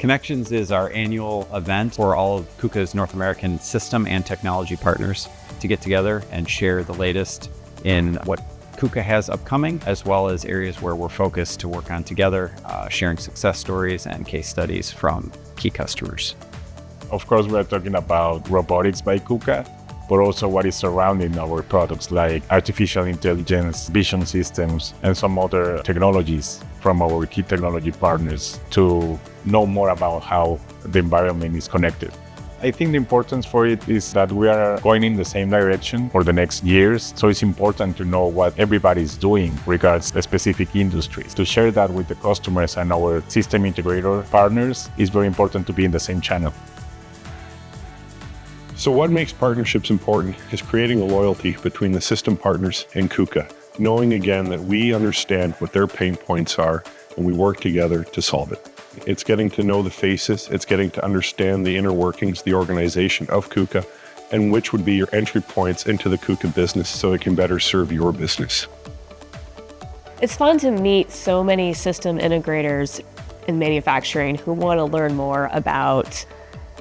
Connexions is our annual event for all of KUKA's North American system and technology partners to get together and share the latest in what KUKA has upcoming, as well as areas where we're focused to work on together, sharing success stories and case studies from key customers. Of course, we're talking about robotics by KUKA, but also what is surrounding our products like artificial intelligence, vision systems, and some other technologies from our key technology partners to know more about how the environment is connected. I think the importance for it is that we are going in the same direction for the next years, so it's important to know what everybody's doing regards the specific industries. To share that with the customers and our system integrator partners is very important to be in the same channel. So what makes partnerships important is creating a loyalty between the system partners and KUKA, knowing again that we understand what their pain points are and we work together to solve it. It's getting to know the faces, it's getting to understand the inner workings, the organization of KUKA, and which would be your entry points into the KUKA business so it can better serve your business. It's fun to meet so many system integrators in manufacturing who want to learn more about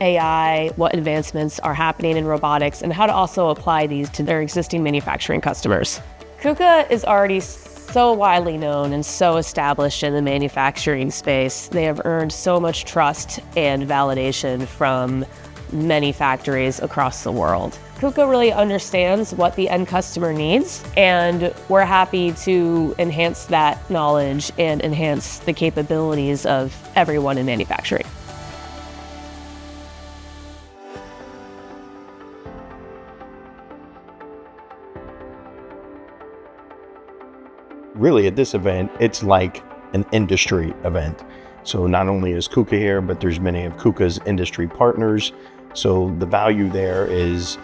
AI, what advancements are happening in robotics, and how to also apply these to their existing manufacturing customers. KUKA is already so widely known and so established in the manufacturing space. They have earned so much trust and validation from many factories across the world. KUKA really understands what the end customer needs, and we're happy to enhance that knowledge and enhance the capabilities of everyone in manufacturing. Really, at this event, it's like an industry event. So not only is KUKA here, but there's many of KUKA's industry partners. So the value there is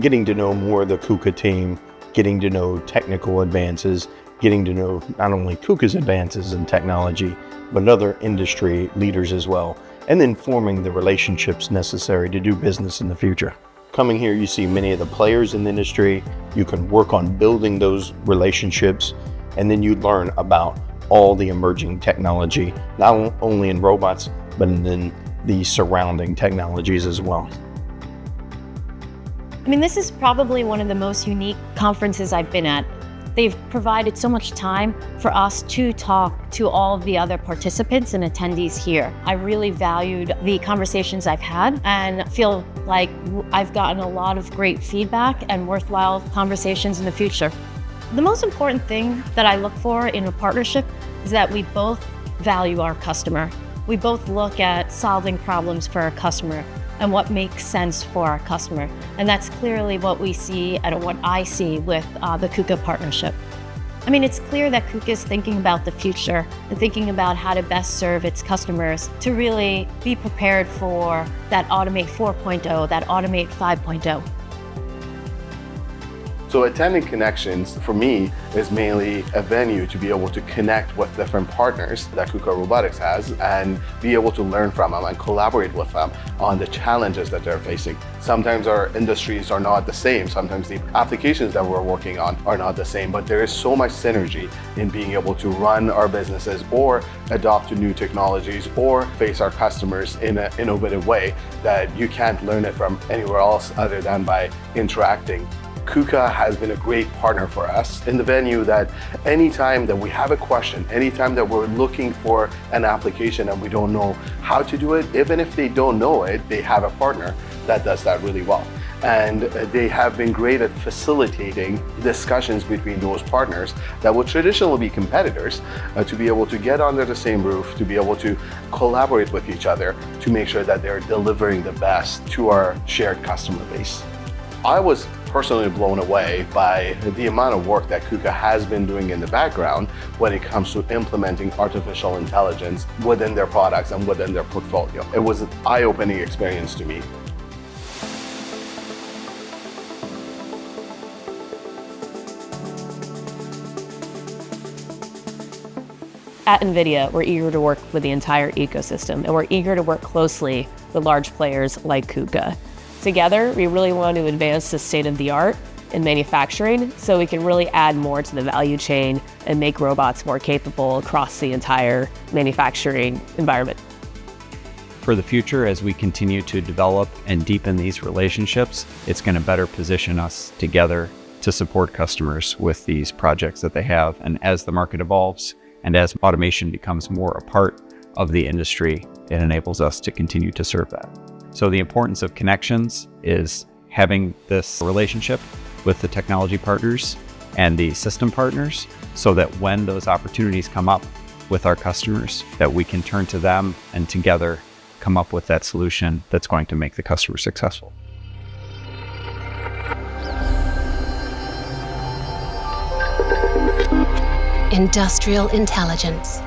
getting to know more of the KUKA team, getting to know technical advances, getting to know not only KUKA's advances in technology, but other industry leaders as well, and then forming the relationships necessary to do business in the future. Coming here, you see many of the players in the industry. You can work on building those relationships, and then you learn about all the emerging technology, not only in robots, but in the surrounding technologies as well. I mean, this is probably one of the most unique conferences I've been at. They've provided so much time for us to talk to all of the other participants and attendees here. I really valued the conversations I've had and feel like I've gotten a lot of great feedback and worthwhile conversations in the future. The most important thing that I look for in a partnership is that we both value our customer. We both look at solving problems for our customer and what makes sense for our customer. And that's clearly what we see and what I see with the KUKA partnership. I mean, it's clear that KUKA is thinking about the future and thinking about how to best serve its customers to really be prepared for that Automate 4.0, that Automate 5.0. So attending Connexions, for me, is mainly a venue to be able to connect with different partners that KUKA Robotics has and be able to learn from them and collaborate with them on the challenges that they're facing. Sometimes our industries are not the same. Sometimes the applications that we're working on are not the same, but there is so much synergy in being able to run our businesses or adopt to new technologies or face our customers in an innovative way that you can't learn it from anywhere else other than by interacting. KUKA has been a great partner for us in the venue that anytime that we have a question, anytime that we're looking for an application and we don't know how to do it, even if they don't know it, they have a partner that does that really well. And they have been great at facilitating discussions between those partners that would traditionally be competitors to be able to get under the same roof, to be able to collaborate with each other to make sure that they're delivering the best to our shared customer base. I was personally blown away by the amount of work that KUKA has been doing in the background when it comes to implementing artificial intelligence within their products and within their portfolio. It was an eye-opening experience to me. At NVIDIA, we're eager to work with the entire ecosystem, and we're eager to work closely with large players like KUKA. Together, we really want to advance the state of the art in manufacturing so we can really add more to the value chain and make robots more capable across the entire manufacturing environment. For the future, as we continue to develop and deepen these relationships, it's going to better position us together to support customers with these projects that they have. And as the market evolves and as automation becomes more a part of the industry, it enables us to continue to serve that. So the importance of Connexions is having this relationship with the technology partners and the system partners so that when those opportunities come up with our customers, that we can turn to them and together come up with that solution that's going to make the customer successful. Industrial intelligence.